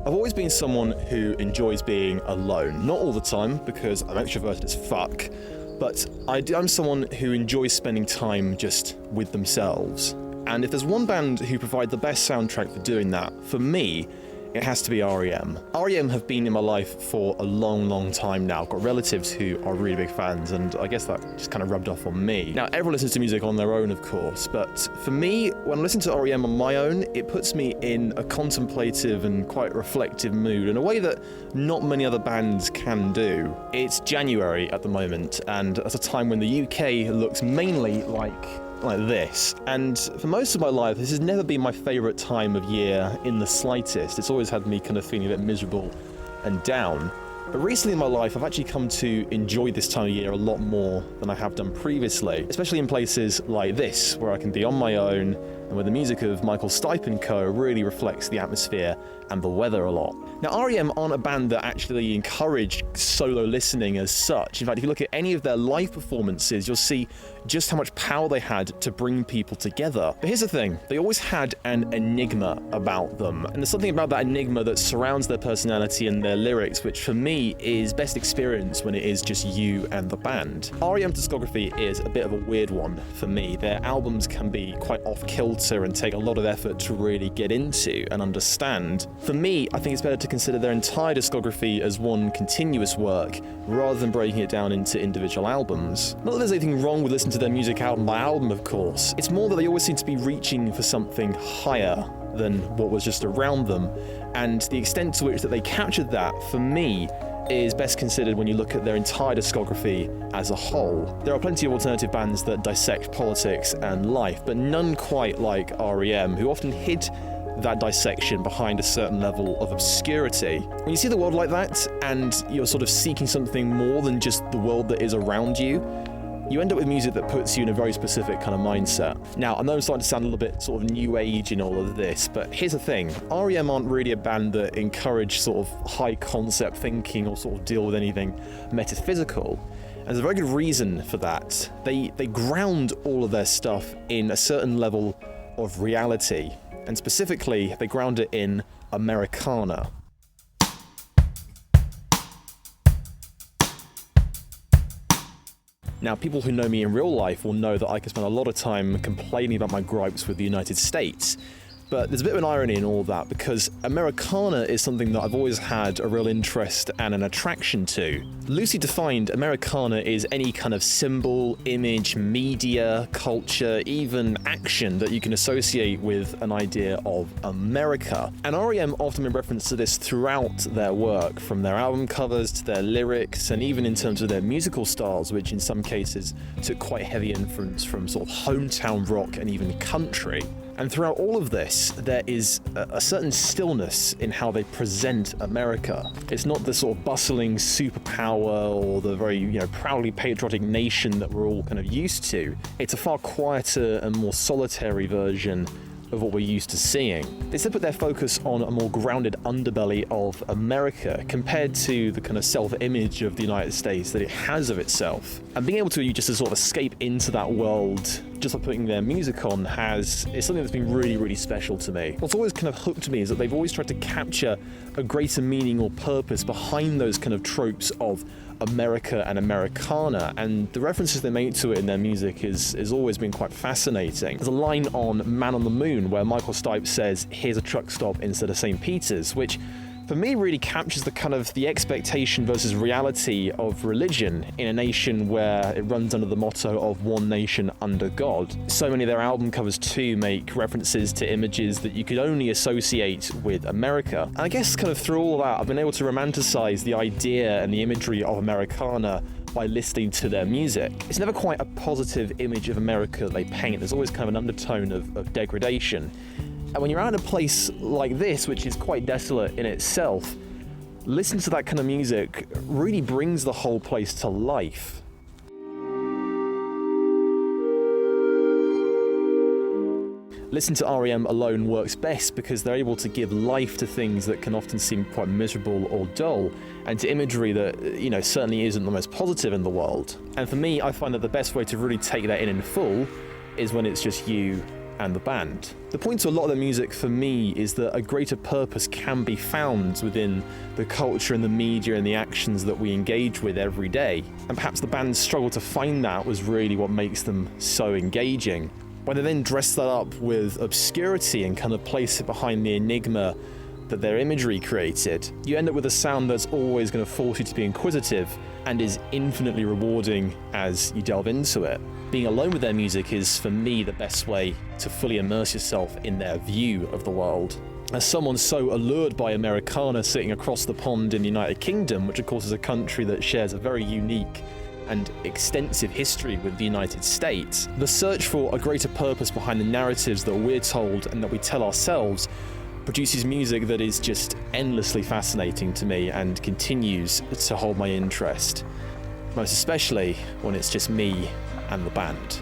I've always been someone who enjoys being alone. Not all the time, because I'm extroverted as fuck, but I'm someone who enjoys spending time just with themselves. And if there's one band who provide the best soundtrack for doing that, for me, it has to be R.E.M. R.E.M. have been in my life for a long, long time now. I've got relatives who are really big fans, and I guess that just kind of rubbed off on me. Now, everyone listens to music on their own, of course, but for me, when I listen to R.E.M. on my own, it puts me in a contemplative and quite reflective mood in a way that not many other bands can do. It's January at the moment, and at a time when the UK looks mainly like this, and for most of my life this has never been my favourite time of year in the slightest. It's always had me kind of feeling a bit miserable and down. But recently in my life I've actually come to enjoy this time of year a lot more than I have done previously, especially in places like this where I can be on my own and where the music of Michael Stipe and co. really reflects the atmosphere and the weather a lot. Now, R.E.M. aren't a band that actually encourage solo listening as such. In fact, if you look at any of their live performances, you'll see just how much power they had to bring people together. But here's the thing, they always had an enigma about them. And there's something about that enigma that surrounds their personality and their lyrics, which for me is best experienced when it is just you and the band. R.E.M's discography is a bit of a weird one for me. Their albums can be quite off-kilter and take a lot of effort to really get into and understand. For me, I think it's better to consider their entire discography as one continuous work, rather than breaking it down into individual albums. Not that there's anything wrong with listening to their music album by album, of course. It's more that they always seem to be reaching for something higher than what was just around them, and the extent to which that they captured that, for me, is best considered when you look at their entire discography as a whole. There are plenty of alternative bands that dissect politics and life, but none quite like R.E.M., who often hid that dissection behind a certain level of obscurity. When you see the world like that, and you're sort of seeking something more than just the world that is around you, you end up with music that puts you in a very specific kind of mindset. Now, I know I'm starting to sound a little bit sort of new age in all of this, but here's the thing. R.E.M. aren't really a band that encourage sort of high concept thinking or sort of deal with anything metaphysical. And there's a very good reason for that. They ground all of their stuff in a certain level of reality. And specifically, they ground it in Americana. Now, people who know me in real life will know that I can spend a lot of time complaining about my gripes with the United States. But there's a bit of an irony in all of that, because Americana is something that I've always had a real interest and an attraction to. Loosely defined, Americana is any kind of symbol, image, media, culture, even action that you can associate with an idea of America. And R.E.M. often make reference to this throughout their work, from their album covers to their lyrics, and even in terms of their musical styles, which in some cases took quite heavy influence from sort of hometown rock and even country. And throughout all of this, there is a certain stillness in how they present America. It's not the sort of bustling superpower or the very, proudly patriotic nation that we're all kind of used to. It's a far quieter and more solitary version of what we're used to seeing. They instead put their focus on a more grounded underbelly of America compared to the kind of self-image of the United States that it has of itself. And being able to just to sort of escape into that world just by putting their music on is something that's been really, really special to me. What's always kind of hooked me is that they've always tried to capture a greater meaning or purpose behind those kind of tropes of America and Americana, and the references they make to it in their music has always been quite fascinating. There's a line on Man on the Moon where Michael Stipe says, "Here's a truck stop instead of St. Peter's," which for me really captures the expectation versus reality of religion in a nation where it runs under the motto of one nation under God. So many of their album covers too make references to images that you could only associate with America. And I guess kind of through all of that, I've been able to romanticize the idea and the imagery of Americana by listening to their music. It's never quite a positive image of America that they paint. There's always kind of an undertone of degradation. And when you're out in a place like this, which is quite desolate in itself, listening to that kind of music really brings the whole place to life. Listening to R.E.M. alone works best because they're able to give life to things that can often seem quite miserable or dull, and to imagery that, certainly isn't the most positive in the world. And for me, I find that the best way to really take that in full is when it's just you and the band. The point to a lot of the music for me is that a greater purpose can be found within the culture and the media and the actions that we engage with every day. And perhaps the band's struggle to find that was really what makes them so engaging. When they then dress that up with obscurity and kind of place it behind the enigma that their imagery created, you end up with a sound that's always going to force you to be inquisitive and is infinitely rewarding as you delve into it. Being alone with their music is, for me, the best way to fully immerse yourself in their view of the world. As someone so allured by Americana sitting across the pond in the United Kingdom, which of course is a country that shares a very unique and extensive history with the United States, the search for a greater purpose behind the narratives that we're told and that we tell ourselves produces music that is just endlessly fascinating to me and continues to hold my interest, most especially when it's just me and the band.